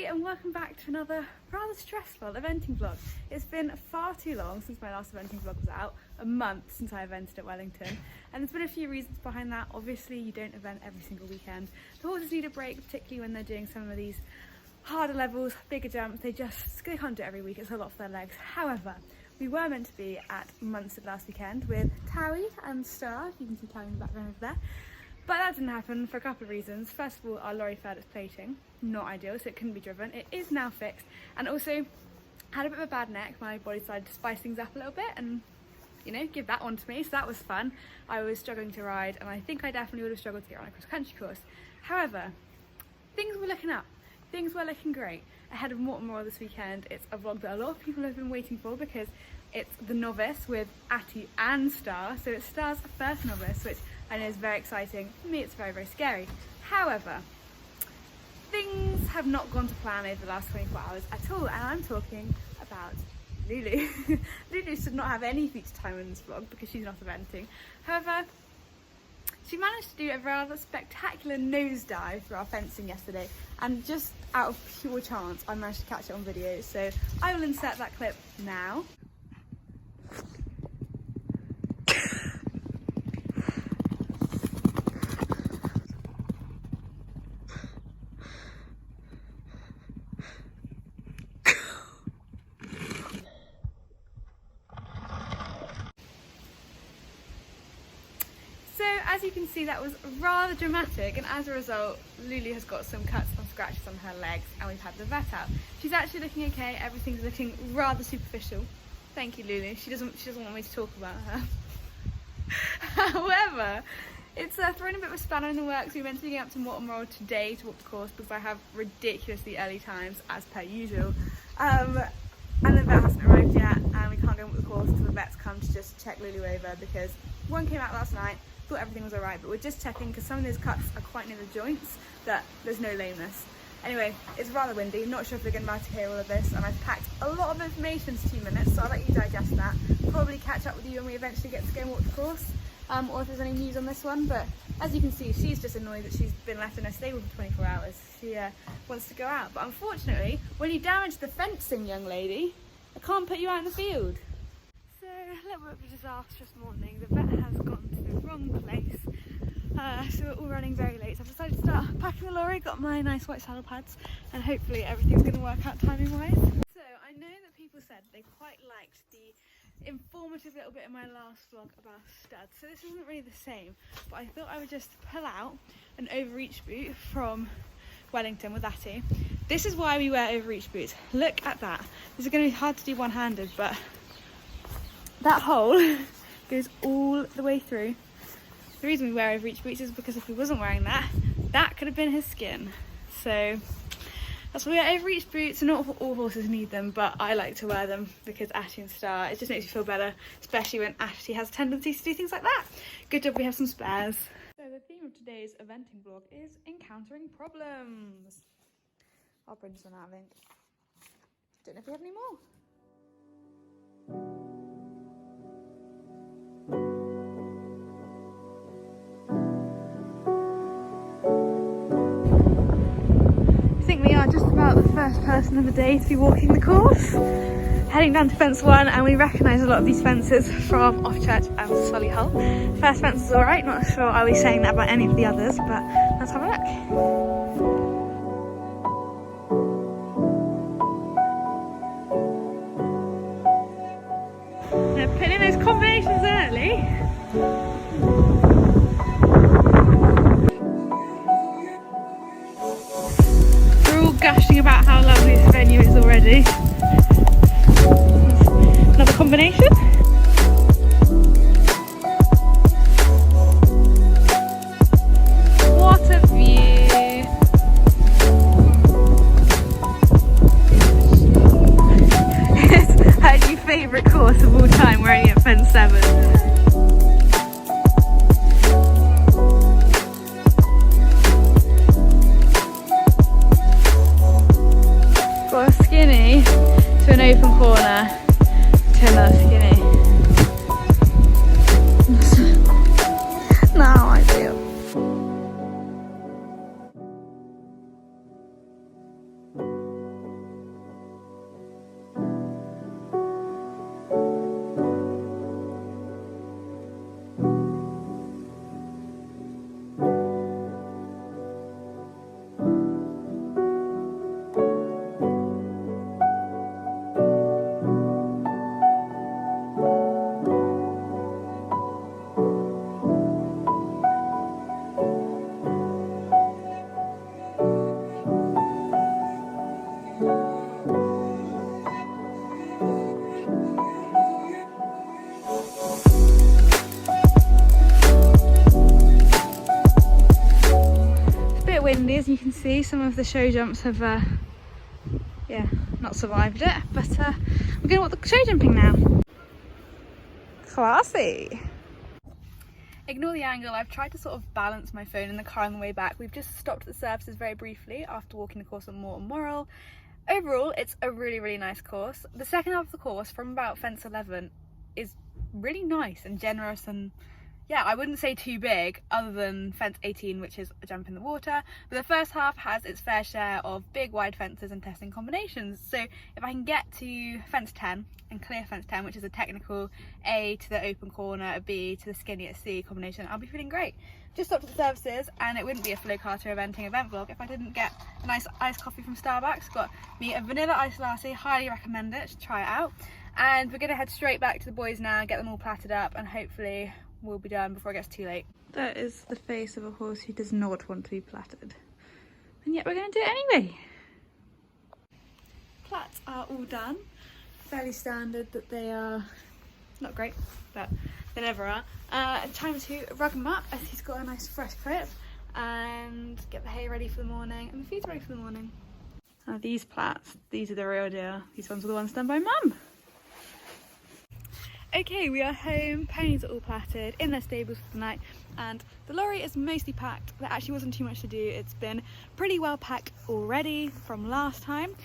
and welcome back to another rather stressful eventing vlog. It's been far too long since my last eventing vlog was out, a month since I evented at Wellington, and there's been a few reasons behind that. Obviously you don't event every single weekend. The horses need a break, particularly when they're doing some of these harder levels, bigger jumps. They can't do it every week, it's a lot for their legs. However, we were meant to be at Munster last weekend with Atty and Star. You can see Atty in the background over there. But that didn't happen for a couple of reasons. First of all, our lorry failed its plating, not ideal, so it couldn't be driven. It is now fixed, and also had a bit of a bad neck. My body decided to spice things up a little bit and, you know, give that one to me, so that was fun. I was struggling to ride, and I think I definitely would have struggled to get on a cross-country course. However, things were looking up. Things were looking great. Ahead of MORETON MORRELL this weekend, it's a vlog that a lot of people have been waiting for because it's the Novice with Atty and Star. So it's Star's first Novice, which I know is very exciting. For me, it's very, very scary. However, things have not gone to plan over the last 24 hours at all, and I'm talking about Lulu. Lulu should not have any feature time in this vlog because she's not eventing. However, she managed to do a rather spectacular nosedive through our fencing yesterday, and just out of pure chance I managed to catch it on video, so I will insert that clip now. So as you can see, that was rather dramatic, and as a result Lulu has got some cuts and scratches on her legs, and we've had the vet out. She's actually looking okay, everything's looking rather superficial. Thank you, Lulu. She doesn't want me to talk about her. However, it's thrown a bit of a spanner in the works. We're meant to be going up to MORETON MORRELL today to walk the course because I have ridiculously early times as per usual. And the vet hasn't arrived yet, and we can't go walk the course until the vet's come to just check Lulu over because one came out last night, thought everything was alright, but we're just checking because some of those cuts are quite near the joints that there's no lameness. Anyway, it's rather windy, not sure if we're going to be able to hear all of this, and I've packed a lot of information to 2 minutes, so I'll let you digest that. Probably catch up with you when we eventually get to go and walk the course, or if there's any news on this one. But as you can see, she's just annoyed that she's been left in her stable for 24 hours. She wants to go out, but unfortunately, when you damage the fencing, young lady, I can't put you out in the field. So, a little bit of a disastrous morning. The vet has gone to the wrong place. So we're all running very late, so I've decided to start packing the lorry, got my nice white saddle pads, and hopefully everything's going to work out timing wise. So I know that people said they quite liked the informative little bit in my last vlog about studs, so this isn't really the same, but I thought I would just pull out an overreach boot from Wellington with Atty. This is why we wear overreach boots. Look at that. This is going to be hard to do one-handed, but that hole goes all the way through. The reason we wear overreach boots is because if he wasn't wearing that, that could have been his skin. So that's why we wear overreach boots, and not all horses need them, but I like to wear them because Atty and Star, it just makes you feel better, especially when Atty has tendencies to do things like that. Good job we have some spares. So the theme of today's eventing vlog is encountering problems. I'll bring this one out, I think. Don't know if we have any more. I think we are just about the first person of the day to be walking the course. Heading down to fence 1, and we recognise a lot of these fences from Offchurch and Solihull. First fence is alright, not sure are we saying that about any of the others, but let's have a look. They're putting in those combinations early. Gushing about how lovely this venue is already. Another combination. What a view. It's her new favourite course of all time. We're only at fence 7. Skinny to an open corner to another skinny. Now I feel. some of the show jumps have, yeah, not survived it, but we're going to watch the show jumping now. Classy. Ignore the angle, I've tried to sort of balance my phone in the car on the way back. We've just stopped at the services very briefly after walking the course at MORETON MORRELL. Overall, it's a really, really nice course. The second half of the course, from about fence 11, is really nice and generous, and yeah, I wouldn't say too big other than fence 18, which is a jump in the water, but the first half has its fair share of big wide fences and testing combinations. So if I can get to fence 10 and clear fence 10, which is a technical A to the open corner, a B to the skinny at C combination, I'll be feeling great. Just stopped at the services, and it wouldn't be a Flowcarter event vlog if I didn't get a nice iced coffee from Starbucks. Got me a vanilla iced latte, highly recommend it, try it out. And we're gonna head straight back to the boys now, get them all platted up, and hopefully we'll be done before it gets too late. That is the face of a horse who does not want to be platted. And yet we're going to do it anyway. Plats are all done. Fairly standard that they are not great, but they never are. Time to rug him up as he's got a nice fresh crib, and get the hay ready for the morning and the feed's ready for the morning. Now these plats, these are the real deal. These ones are the ones done by Mum. Okay, we are home, ponies are all platted, in their stables for the night, and the lorry is mostly packed. There actually wasn't too much to do. It's been pretty well packed already from last time.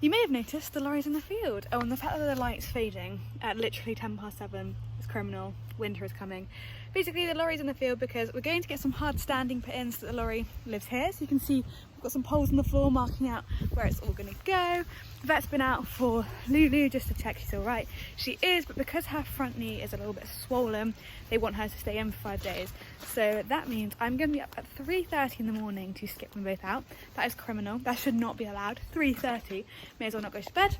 You may have noticed the lorry's in the field. Oh, and the fact that the light's fading at literally 7:10 is criminal. Winter is coming. Basically, the lorry's in the field because we're going to get some hard standing put in so that the lorry lives here. So you can see we've got some poles on the floor marking out where it's all going to go. The vet's been out for Lulu just to check she's all right. She is, but because her front knee is a little bit swollen, they want her to stay in for 5 days. So that means I'm going to be up at 3:30 in the morning to skip them both out. That is criminal. That should not be allowed. 3:30. May as well not go to bed.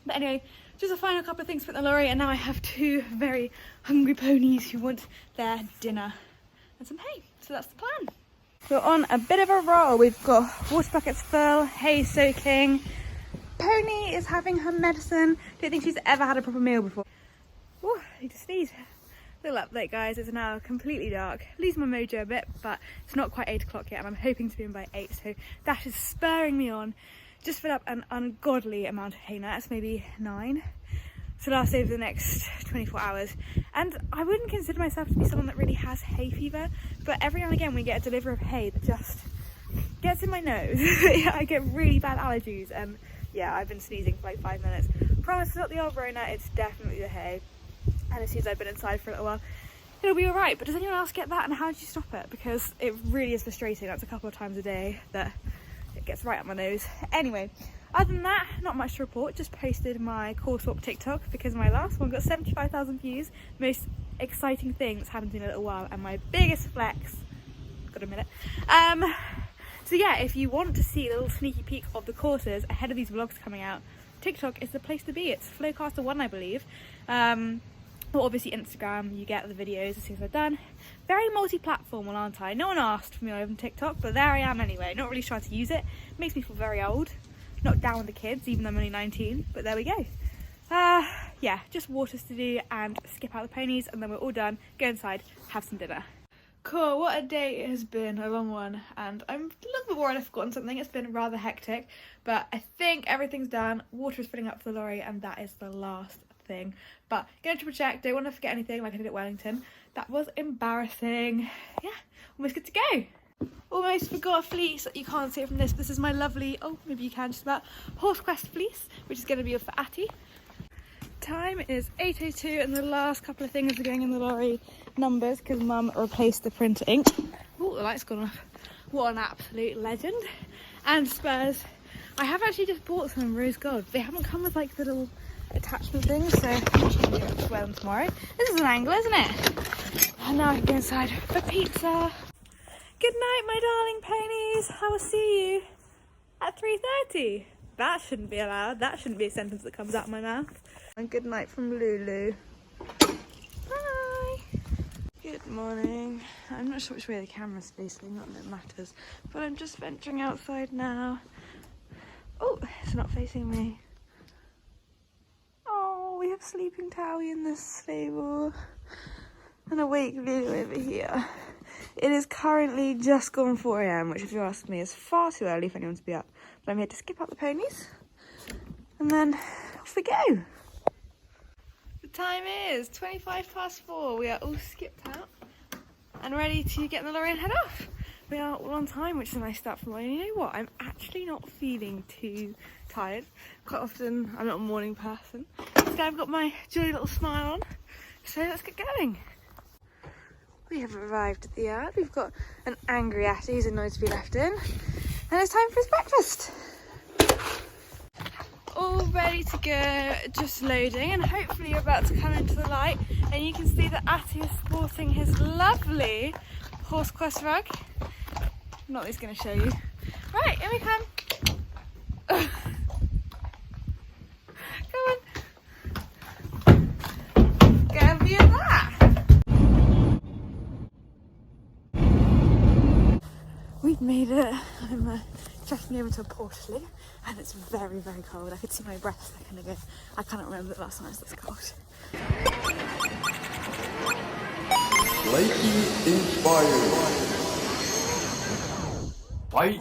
But anyway, just a final couple of things for the lorry, and now I have two very hungry ponies who want their dinner and some hay. So that's the plan. We're on a bit of a roll. We've got water buckets full, hay soaking. Pony is having her medicine. Don't think she's ever had a proper meal before. Oh, I need to sneeze. Little update, guys. It's now completely dark. Lose my mojo a bit, but it's not quite 8 o'clock yet, and I'm hoping to be in by 8, so that is spurring me on. Just filled up an ungodly amount of hay nets, maybe 9, to last over the next 24 hours. And I wouldn't consider myself to be someone that really has hay fever, but every now and again we get a delivery of hay that just gets in my nose. I get really bad allergies, and yeah, I've been sneezing for like 5 minutes. Promise it's not the old Rona, it's definitely the hay. And as soon as I've been inside for a little while, it'll be alright. But does anyone else get that, and how do you stop it? Because it really is frustrating. That's a couple of times a day that it gets right up my nose. Anyway, other than that, not much to report. Just posted my course swap TikTok because my last one got 75,000 views. Most exciting thing that's happened in a little while, and my biggest flex, gotta admit it. So yeah, if you want to see a little sneaky peek of the courses ahead of these vlogs coming out, TikTok is the place to be. It's Flowcarter1, I believe. Or obviously Instagram, you get the videos as soon as they're done. Very multi-platform, well, aren't I? No one asked for me over on TikTok, but there I am anyway. Not really sure how to use it. Makes me feel very old. Not down with the kids, even though I'm only 19, but there we go. Yeah, just waters to do and skip out the ponies, and then we're all done. Go inside, have some dinner. Cool, what a day it has been, a long one, and I'm a little bit worried I've forgotten something. It's been rather hectic, but I think everything's done. Water is filling up for the lorry, and that is the last thing. But going to triple check, don't want to forget anything like I did at Wellington. That was embarrassing. Yeah, almost good to go. Almost forgot a fleece. You can't see it from this. This is my lovely, oh maybe you can just about, Horse Quest fleece, which is going to be for Atty. Time is 8:02 and the last couple of things are going in the lorry. Numbers, because Mum replaced the printer ink. Oh, the light's gone off. What an absolute legend. And spurs. I have actually just bought some in rose gold. They haven't come with like little attachment things, so I'll wear them tomorrow. This is an angle, isn't it? And now I can go inside for pizza. Good night, my darling ponies. I will see you at 3:30. That shouldn't be allowed. That shouldn't be a sentence that comes out of my mouth. And good night from Lulu. Bye. Good morning. I'm not sure which way the camera's facing, not that it matters. But I'm just venturing outside now. Oh, it's not facing me. Oh, we have sleeping Towie in this stable. And awake Lulu over here. It is currently just gone 4 AM, which if you ask me is far too early for anyone to be up. But I'm here to skip out the ponies and then off we go. The time is 4:25. We are all skipped out and ready to get in the lorry and head off. We are all on time, which is a nice start for the morning. You know what? I'm actually not feeling too tired. Quite often, I'm not a morning person. Today I've got my jolly little smile on. So let's get going. We have arrived at the yard. We've got an angry Atty who's annoyed to be left in. And it's time for his breakfast. All ready to go, just loading, and hopefully you're about to come into the light and you can see that Atty is sporting his lovely horse quest rug. Not that he's going to show you. Right, here we come. Come on. Get a view of that. We've made it. I'm trekking over to a portal and it's very, very cold. I could see my breath a second ago. I cannot remember the last time I was this cold. Slightly inspired. Fight.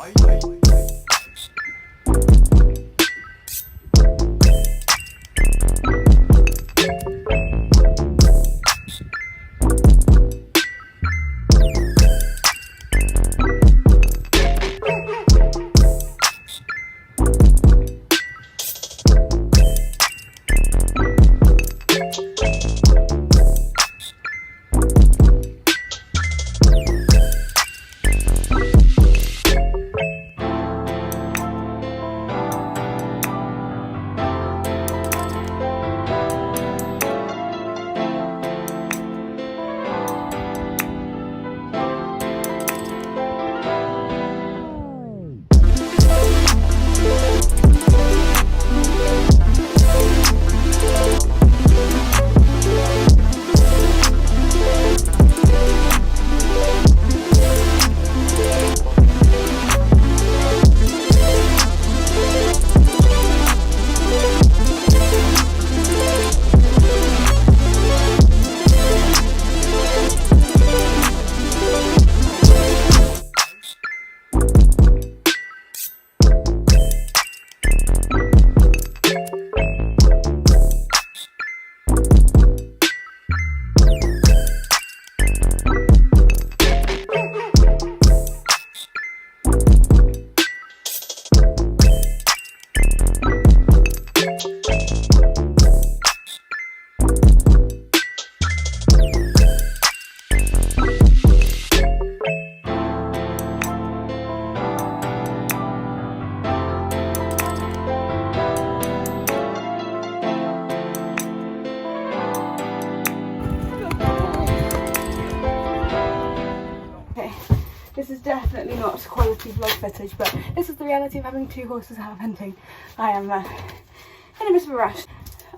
This is definitely not quality vlog footage, but this is the reality of having 2 horses out hunting. I am in a bit of a rush.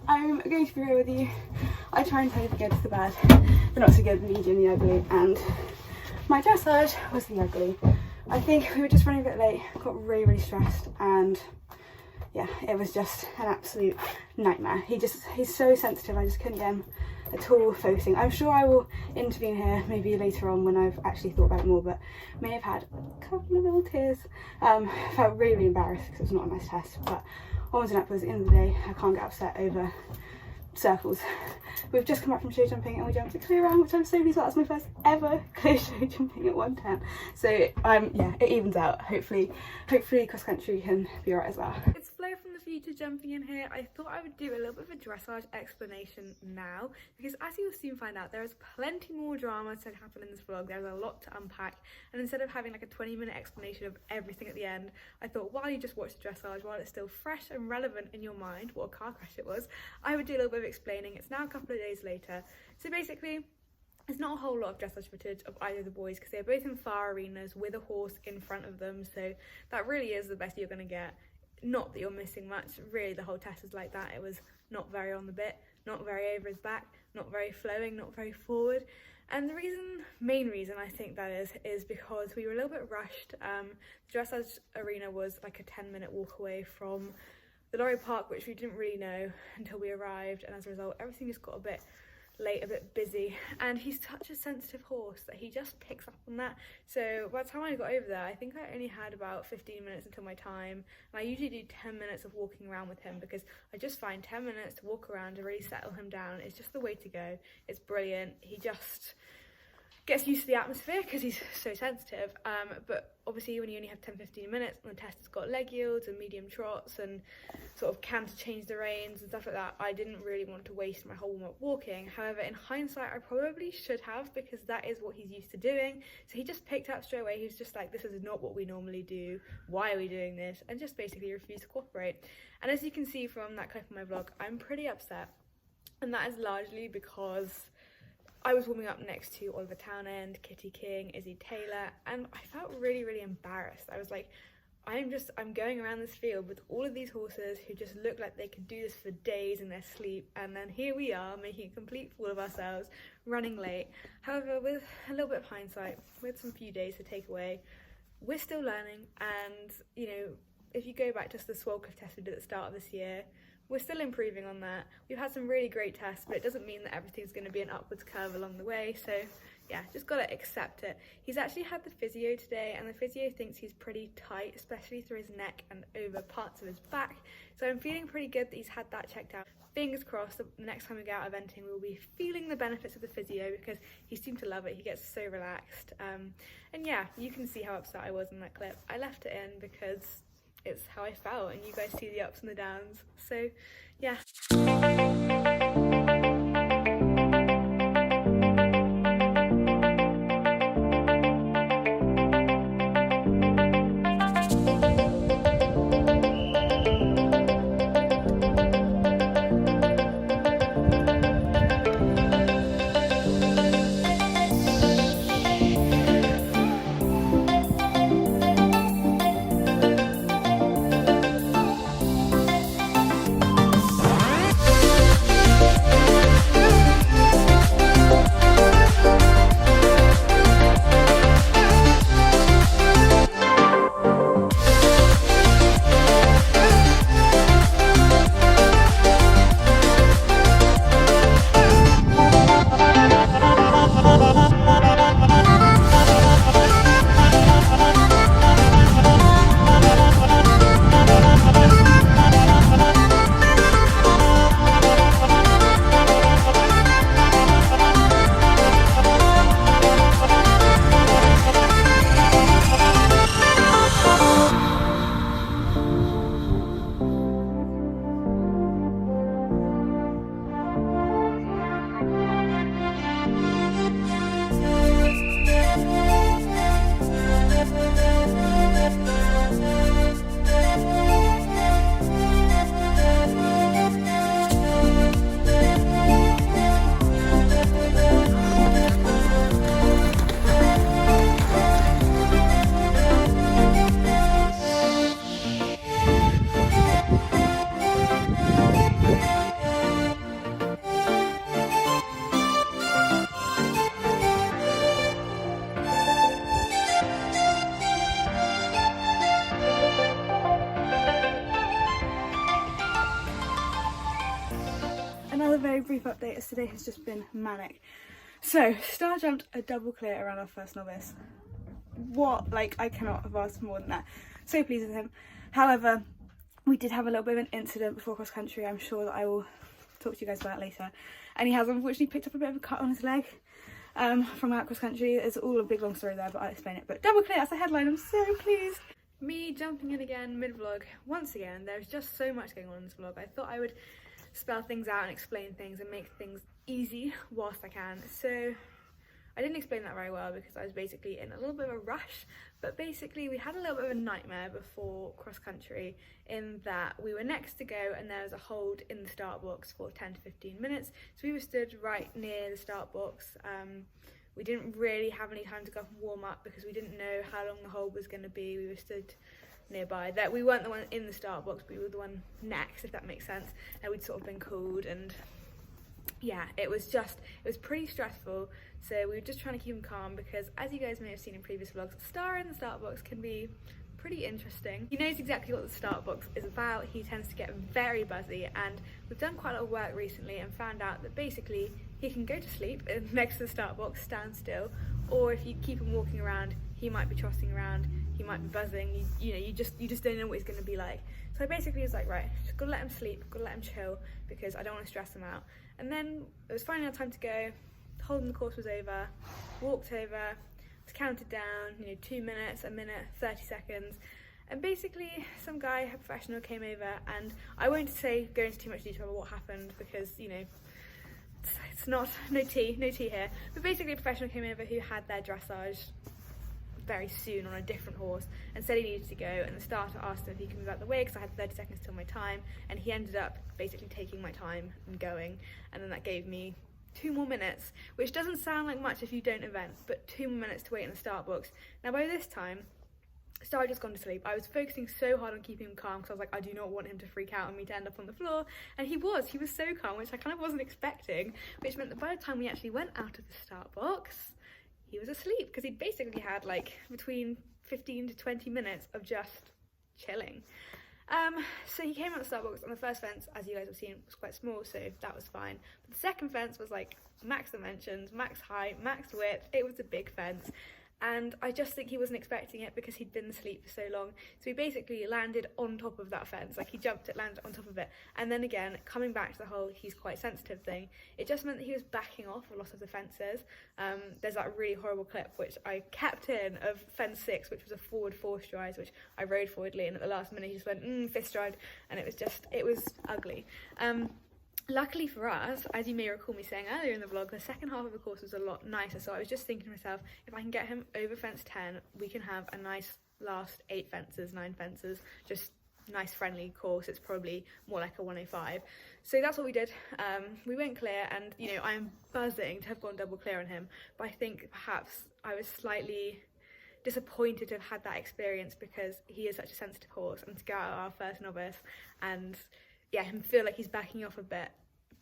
I'm going to be real with you. I try and tell you the good, the bad, the not so good, the medium, the ugly, and my dressage was the ugly. I think we were just running a bit late, got really, really stressed, and yeah, it was just an absolute nightmare. He's so sensitive, I just couldn't get him at all focusing. I'm sure I will intervene here maybe later on when I've actually thought about it more, but may have had a couple of little tears. Felt really embarrassed because it was not a nice test, but onwards and upwards. At the end of the day, I can't get upset over circles. We've just come back from show jumping and we jumped a clear round, which I'm so pleased about. That's my first ever clear show jumping at 110. So yeah, it evens out. Hopefully cross country can be alright as well. It's Flo from the future jumping in here. I thought I would do a little bit of a dressage explanation now, because as you will soon find out, there is plenty more drama to happen in this vlog. There's a lot to unpack, and instead of having like a 20-minute explanation of everything at the end, I thought while you just watch the dressage, while it's still fresh and relevant in your mind, what a car crash it was, I would do a little bit of explaining. It's now a couple of days later, so basically there's not a whole lot of dressage footage of either of the boys because they're both in far arenas with a horse in front of them, so that really is the best you're going to get. Not that you're missing much, really the whole test is like that. It was not very on the bit, not very over his back, not very flowing, not very forward. And the main reason I think that is because we were a little bit rushed. The dressage arena was like a 10-minute walk away from the lorry park, which we didn't really know until we arrived, and as a result everything just got a bit late, a bit busy, and he's such a sensitive horse that he just picks up on that. So by the time I got over there, I think I only had about 15 minutes until my time, and I usually do 10 minutes of walking around with him because I just find 10 minutes to walk around to really settle him down is just the way to go. It's brilliant. He just gets used to the atmosphere because he's so sensitive, but obviously when you only have 10-15 minutes and the test has got leg yields and medium trots and sort of can to change the reins and stuff like that, I didn't really want to waste my whole warm-up walking. However, in hindsight, I probably should have, because that is what he's used to doing. So he just picked up straight away. He was just like, this is not what we normally do, why are we doing this, and just basically refused to cooperate. And as you can see from that clip of my vlog, I'm pretty upset, and that is largely because I was warming up next to Oliver Townend, Kitty King, Izzy Taylor, and I felt really, really embarrassed. I was like, I'm going around this field with all of these horses who just look like they could do this for days in their sleep, and then here we are making a complete fool of ourselves, running late. However, with a little bit of hindsight, with some few days to take away, we're still learning, and you know, if you go back to the Swalcliffe test we did at the start of this year, we're still improving on that. We've had some really great tests, but it doesn't mean that everything's going to be an upwards curve along the way. So yeah, just got to accept it. He's actually had the physio today, and the physio thinks he's pretty tight, especially through his neck and over parts of his back. So I'm feeling pretty good that he's had that checked out. Fingers crossed that the next time we go out eventing, we'll be feeling the benefits of the physio, because he seemed to love it. He gets so relaxed. And yeah, you can see how upset I was in that clip. I left it in because it's how I felt, and you guys see the ups and the downs. So yeah. Another very brief update, as today has just been manic. So, Star jumped a double clear around our first novice. What? Like, I cannot have asked more than that. So pleased with him. However, we did have a little bit of an incident before cross country. I'm sure that I will talk to you guys about later. And he has unfortunately picked up a bit of a cut on his leg from out cross country. It's all a big long story there, but I'll explain it. But double clear, that's the headline. I'm so pleased. Me jumping in again mid-vlog. Once again, there's just so much going on in this vlog. I thought I would spell things out and explain things and make things easy whilst I can. So I didn't explain that very well because I was basically in a little bit of a rush, but basically we had a little bit of a nightmare before cross country, in that we were next to go and there was a hold in the start box for 10 to 15 minutes. So we were stood right near the start box. We didn't really have any time to go up and warm up because we didn't know how long the hold was going to be. We were stood nearby. That we weren't the one in the start box, we were the one next, if that makes sense. And we'd sort of been called, and yeah, it was pretty stressful. So we were just trying to keep him calm because, as you guys may have seen in previous vlogs, Star in the start box can be pretty interesting. He knows exactly what the start box is about. He tends to get very buzzy, and we've done quite a lot of work recently and found out that basically he can go to sleep next to the start box, stand still, or if you keep him walking around, he might be trotting around, he might be buzzing, you just don't know what he's going to be like. So I basically was like, right, just gotta let him sleep, gotta let him chill, because I don't want to stress him out. And then it was finally time to go, told him the course was over, walked over, was counted down, 2 minutes, a minute, 30 seconds. And basically some guy, a professional, came over, and I won't go into too much detail about what happened because, it's not, no tea here. But basically a professional came over who had their dressage very soon on a different horse and said he needed to go, and the starter asked him if he could move out the way because I had 30 seconds till my time, and he ended up basically taking my time and going, and then that gave me 2 more minutes, which doesn't sound like much if you don't event, but 2 more minutes to wait in the start box. Now by this time, Star had just gone to sleep. I was focusing so hard on keeping him calm because I was like, I do not want him to freak out and me to end up on the floor. And he was so calm, which I kind of wasn't expecting, which meant that by the time we actually went out of the start box, he was asleep because he'd basically had like between 15 to 20 minutes of just chilling. So he came out of the start box, and the first fence, as you guys have seen, was quite small, so that was fine. But the second fence was like max dimensions, max height, max width. It was a big fence. And I just think he wasn't expecting it because he'd been asleep for so long. So he basically landed on top of that fence, like he jumped it, landed on top of it. And then again, coming back to the whole he's quite sensitive thing, it just meant that he was backing off a lot of the fences. There's that really horrible clip, which I kept in, of fence 6, which was a forward 4 strides, which I rode forwardly, and at the last minute he just went, 5th stride, and it was ugly. Luckily for us, as you may recall me saying earlier in the vlog, the second half of the course was a lot nicer, so I was just thinking to myself, if I can get him over fence 10, we can have a nice last 8 fences, 9 fences, just nice friendly course. It's probably more like a 105. So that's what we did. We went clear, and I'm buzzing to have gone double clear on him, but I think perhaps I was slightly disappointed to have had that experience because he is such a sensitive horse, and to go out our first novice and him feel like he's backing off a bit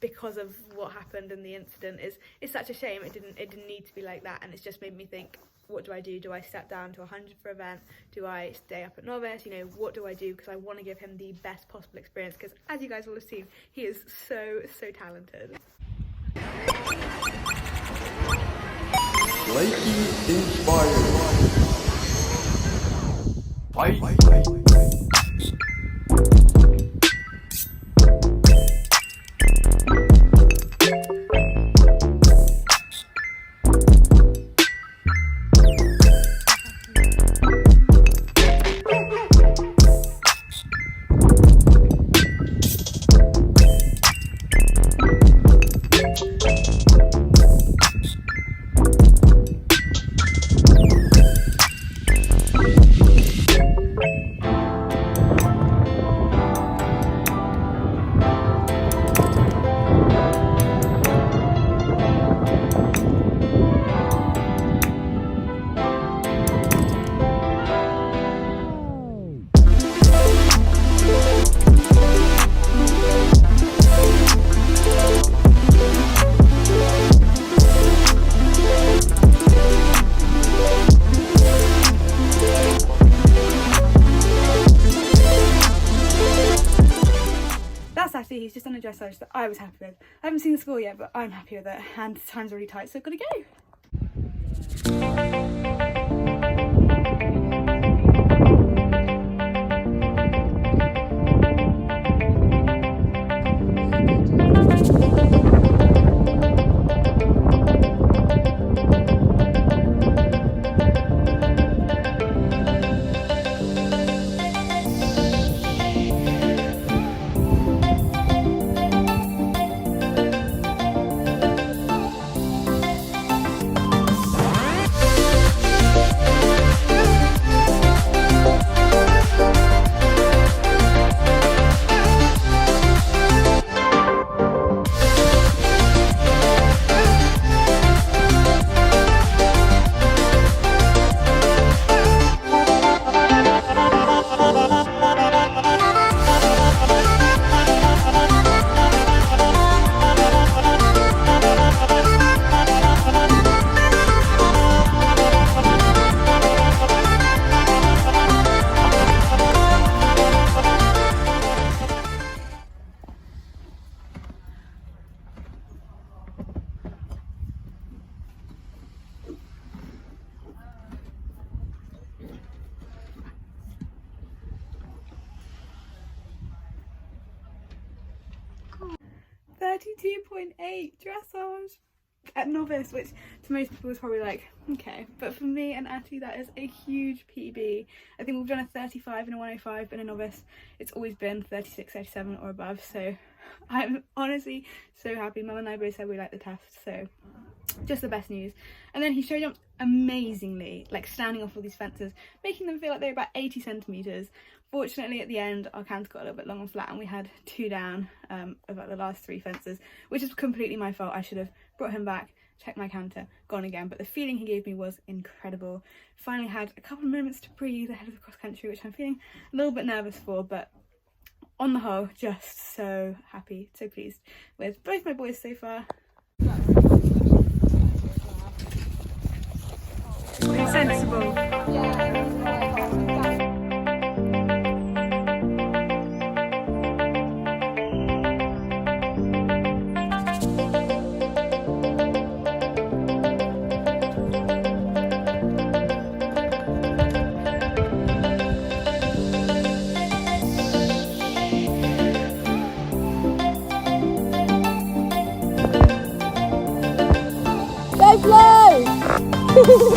because of what happened in the incident is such a shame. It didn't need to be like that, and it's just made me think, what do I do? Do I step down to 100 for event? Do I stay up at novice? What do I do? Because I want to give him the best possible experience, because as you guys will have seen, he is so talented. Slightly inspired. Fight. Atty, he's just done a dressage that I was happy with. I haven't seen the score yet, but I'm happy with it, and time's already tight, so I've got to go. 32.8 dressage at novice, which to most people is probably like, okay, but for me and Atty that is a huge PB. I think we've done a 35 and a 105, but in a novice it's always been 36, 37 or above, so I'm honestly so happy. Mum and I both said we liked the test, so just the best news. And then he show jumped amazingly, like standing off all these fences, making them feel like they were about 80 centimetres. Fortunately at the end our canter got a little bit long and flat and we had 2 down about the last 3 fences, which is completely my fault. I should have brought him back, checked my canter, gone again, but the feeling he gave me was incredible. Finally had a couple of moments to breathe ahead of the cross country, which I'm feeling a little bit nervous for, but on the whole just so happy, so pleased with both my boys so far. Pretty sensible. Go Blue!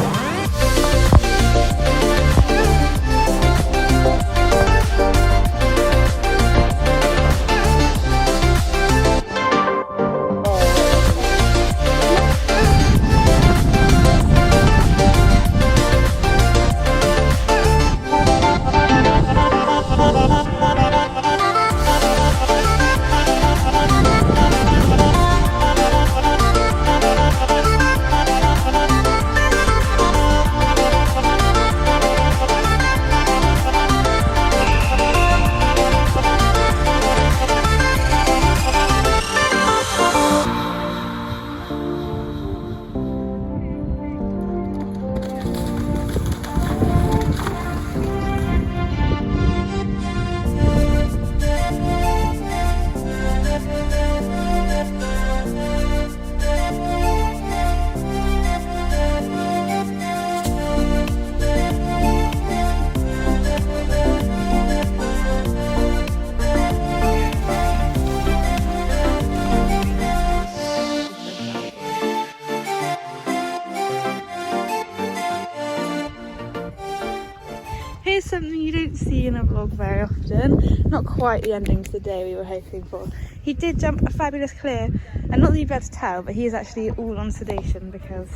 Here's something you don't see in a vlog very often. Not quite the ending to the day we were hoping for. He did jump a fabulous clear, and not that you'd be able to tell, but he is actually all on sedation because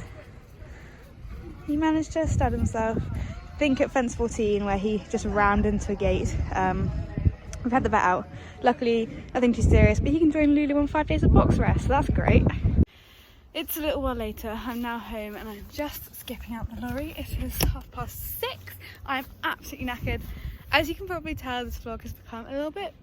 he managed to stab himself. I think at fence 14 where he just rammed into a gate. We've had the vet out. Luckily, nothing too serious, but he can join Lulu on 5 days of box rest, so that's great. It's a little while later, I'm now home and I'm just skipping out the lorry. It is 6:30. I'm absolutely knackered. As you can probably tell, this vlog has become a little bit,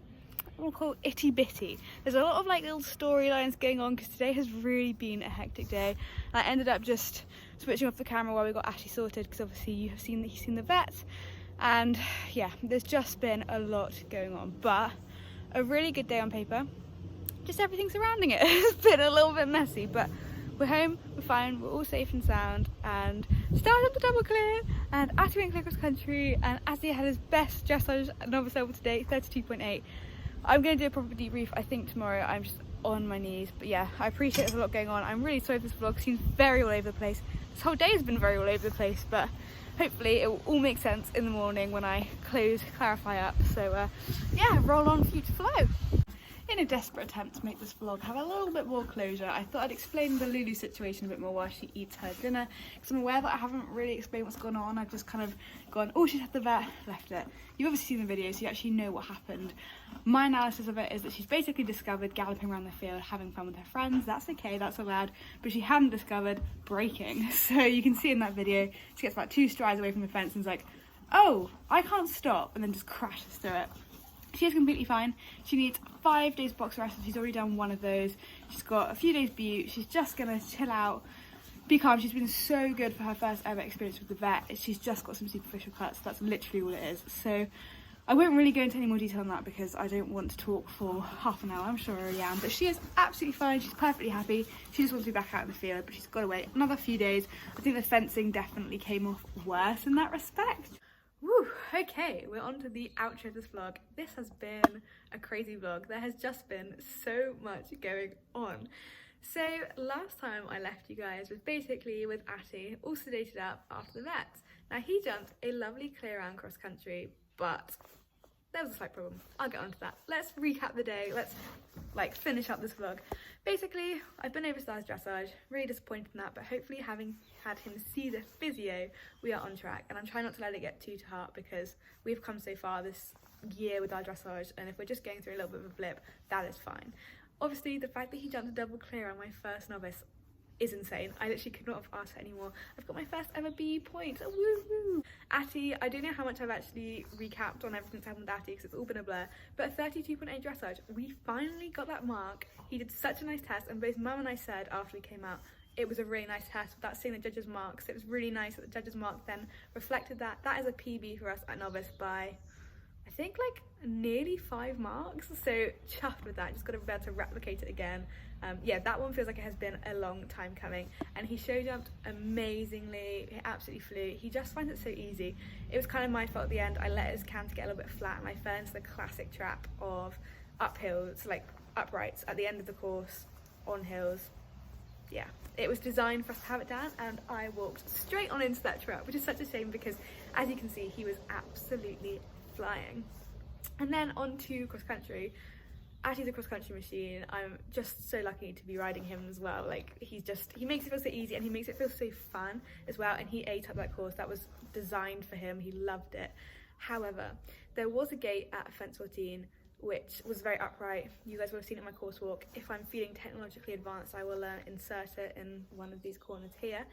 we'll call itty bitty. There's a lot of like little storylines going on because today has really been a hectic day. I ended up just switching off the camera while we got Atty sorted because obviously you have seen that he's seen the vet. And yeah, there's just been a lot going on, but a really good day on paper. Just everything surrounding it. It's been a little bit messy, but we're home, we're fine, we're all safe and sound, and started the double clear, and Atty went clear cross country, and Atty had his best dressage novice level today, 32.8. I'm going to do a proper debrief, I think, tomorrow. I'm just on my knees, but yeah, I appreciate there's a lot going on. I'm really sorry if this vlog seems very all over the place. This whole day has been very all over the place, but hopefully it will all make sense in the morning when I clarify up. So yeah, roll on future flow. In a desperate attempt to make this vlog have a little bit more closure, I thought I'd explain the Lulu situation a bit more while she eats her dinner, because I'm aware that I haven't really explained what's gone on. I've just kind of gone, oh, she's had the vet, left it. You've obviously seen the video, so you actually know what happened. My analysis of it is that she's basically discovered galloping around the field, having fun with her friends. That's okay, that's allowed, but she hadn't discovered breaking. So you can see in that video, she gets about 2 strides away from the fence and is like, oh, I can't stop, and then just crashes through it. She is completely fine. She needs 5 days box rest, and she's already done 1 of those. She's got a few days BE. She's just gonna chill out, be calm. She's been so good for her first ever experience with the vet. She's just got some superficial cuts. That's literally all it is. So I won't really go into any more detail on that because I don't want to talk for half an hour. I'm sure I already am, but she is absolutely fine. She's perfectly happy. She just wants to be back out in the field, but she's got to wait another few days. I think the fencing definitely came off worse in that respect. Woo. Whew, okay, we're on to the outro of this vlog. This has been a crazy vlog. There has just been so much going on. So last time I left you guys was basically with Atty, all sedated up after the vets. Now he jumped a lovely clear round cross country, but there was a slight problem. I'll get onto that. Let's recap the day. Let's finish up this vlog. Basically, I've been overstars dressage, really disappointed in that, but hopefully having had him see the physio, we are on track. And I'm trying not to let it get too to heart because we've come so far this year with our dressage, and if we're just going through a little bit of a blip, that is fine. Obviously, the fact that he jumped a double clear on my first novice is insane. I literally could not have asked for any more. I've got my first ever BE point. Woo-hoo! Atty, I don't know how much I've actually recapped on everything that's happened with Atty because it's all been a blur, but 32.8 dressage, we finally got that mark. He did such a nice test, and both Mum and I said after we came out, it was a really nice test without seeing the judges' marks. It was really nice that the judges' mark then reflected that. That is a PB for us at novice by, I think, nearly 5 marks, so chuffed with that. Just got to be able to replicate it again. Yeah, that one feels like it has been a long time coming, and he show jumped amazingly. He absolutely flew. He just finds it so easy. It was kind of my fault at the end. I let his canter get a little bit flat, and I fell into the classic trap of uphills, uprights at the end of the course on hills. Yeah, it was designed for us to have it down, and I walked straight on into that trap, which is such a shame because, as you can see, he was absolutely flying. And then on to cross country. Atty's a cross country machine. I'm just so lucky to be riding him as well. He makes it feel so easy, and he makes it feel so fun as well, and he ate up that course. That was designed for him. He loved it. However, there was a gate at fence 14 which was very upright. You guys would have seen it in my course walk. If I'm feeling technologically advanced, I will insert it in one of these corners here,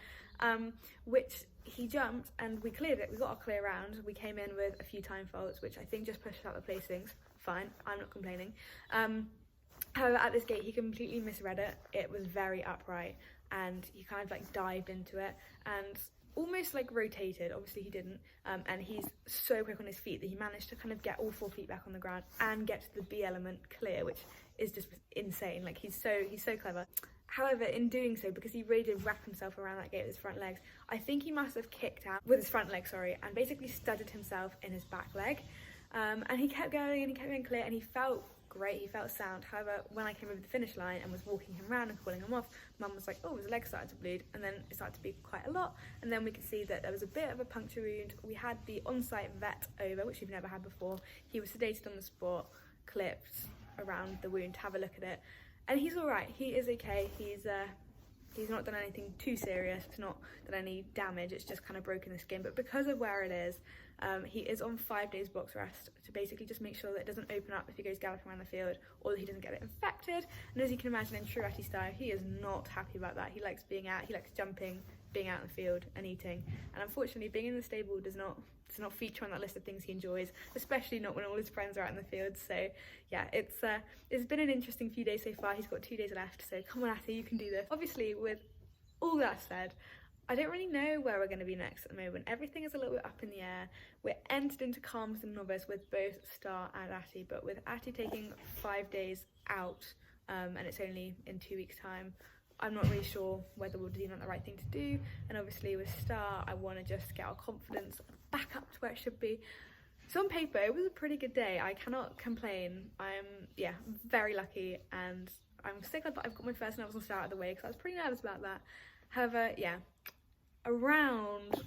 which he jumped and we cleared it. We got our clear round. We came in with a few time faults, which I think just pushed out the placings. Fine, I'm not complaining. However, at this gate, he completely misread it. It was very upright, and he kind of dived into it and almost rotated. Obviously he didn't, and he's so quick on his feet that he managed to kind of get all 4 feet back on the ground and get to the B element clear, which is just insane. He's so clever. However, in doing so, because he really did wrap himself around that gate with his front legs, I think he must have kicked out with his front leg, and basically studded himself in his back leg. And he kept going and he kept going clear, and he felt great, he felt sound. However, when I came over the finish line and was walking him around and calling him off, Mum was like, oh, his leg started to bleed, and then it started to bleed quite a lot, and then we could see that there was a bit of a puncture wound. We had the on-site vet over, which we've never had before. He was sedated on the spot, clipped around the wound to have a look at it, and he's all right. He is okay. He's not done anything too serious. It's not done any damage. It's just kind of broken the skin. But because of where it is, he is on 5 days box rest to basically just make sure that it doesn't open up if he goes galloping around the field, or that he doesn't get it infected. And as you can imagine, in true Atty style, he is not happy about that. He likes being out. He likes jumping, being out in the field and eating. And unfortunately, being in the stable does not feature on that list of things he enjoys, especially not when all his friends are out in the field. So yeah, it's been an interesting few days so far. He's got 2 days left, so come on Atty, you can do this. Obviously, with all that said, I don't really know where we're going to be next at the moment. Everything is a little bit up in the air. We're entered into Calms and Novice with both Star and Atty, but with Atty taking 5 days out, and it's only in 2 weeks' time, I'm not really sure whether we'll deem that the right thing to do. And obviously with Star, I want to just get our confidence back up to where it should be. So on paper, it was a pretty good day. I cannot complain. I'm very lucky, and I'm so glad that I've got my first novice on Star out of the way because I was pretty nervous about that. However, yeah, around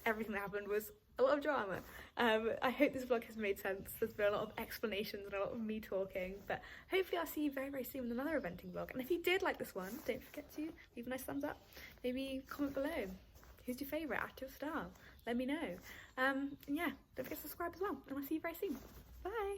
everything that happened was a lot of drama. I hope this vlog has made sense. There's been a lot of explanations and a lot of me talking, but hopefully I'll see you very, very soon with another eventing vlog. And if you did like this one, don't forget to leave a nice thumbs up. Maybe comment below. Who's your favourite, Atty or Star? Let me know. And yeah, don't forget to subscribe as well, and I'll see you very soon. Bye!